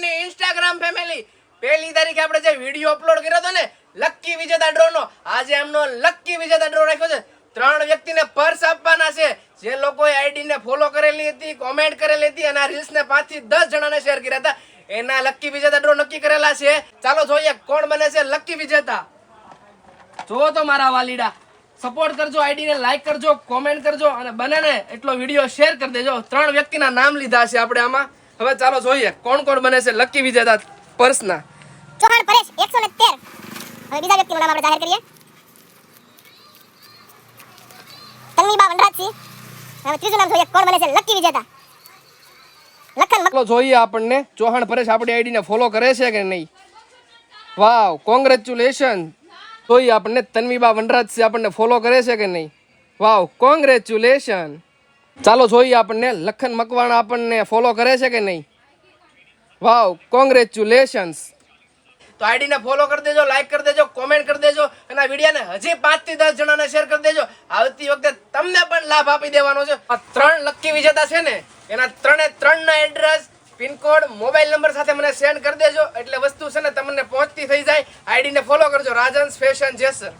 ની Instagram family, 1 તારીખે આપણે જે વિડીયો અપલોડ કર્યો હતો ને લકી વિજેતા ડ્રો નો, આજે એમનો લકી વિજેતા ડ્રો રાખ્યો છે. 3 વ્યક્તિને પર્સ આપવાના છે. જે લોકોએ આઈડી ને ફોલો કરેલી હતી, કોમેન્ટ કરેલી હતી અને આ રીલ્સ ને 5 થી 10 જણાને શેર કર્યા હતા, એના લકી વિજેતા ડ્રો નક્કી કરેલા છે. ચાલો જોઈએ કોણ બને છે લકી વિજેતા. જો તો મારા વાલીડા, સપોર્ટ કરજો, આઈડી ને લાઈક કરજો, કોમેન્ટ કરજો અને બને ને એટલો વિડીયો શેર કરી દેજો. 3 વ્યક્તિના નામ લીધા છે આપણે આમાં. હવે ચાલો જોઈએ કોણ કોણ બને છે લકી વિજેતા પર્સના. ચૌહાણ પરેશ 113. હવે બીજા વ્યક્તિનું નામ આપણે જાહેર કરીએ. તન્વીબા વનરાજસિંહ. હવે ત્રીજું નામ જોઈએ કોણ બને છે લકી વિજેતા. લખન ચાલો જોઈએ આપણને ચૌહાણ પરેશ આપણી આઈડી ને ફોલો કરે છે કે નહીં. વાવ, કોંગ્રેચ્યુલેશન. જોઈએ આપણને તન્વીબા વનરાજસિંહ આપણને ફોલો કરે છે કે નહીં. વાવ, કોંગ્રેચ્યુલેશન. ચાલો જોઈએ આપણને લખન મકવાણા આપણને ફોલો કરે છે કે નહીં. વાવ, કોંગ્રેચ્યુલેશન્સ. તો આઈડી ને ફોલો કરી દેજો, લાઈક કરી દેજો, કોમેન્ટ કરી દેજો અને આ વિડીયોને હજી 5 થી 10 જણાને શેર કરી દેજો. આવતી વખતે તમને પણ લાભ આપી દેવાનો છે. આ 3 લકી વિજેતા છે ને એના 3 ના એડ્રેસ, પિનકોડ, મોબાઈલ નંબર સાથે મને સેન્ડ કરી દેજો એટલે વસ્તુ છે ને તમને પહોંચતી થઈ જાય. આઈડી ને ફોલો કરજો, રાજહંસ ફેશન જેસર.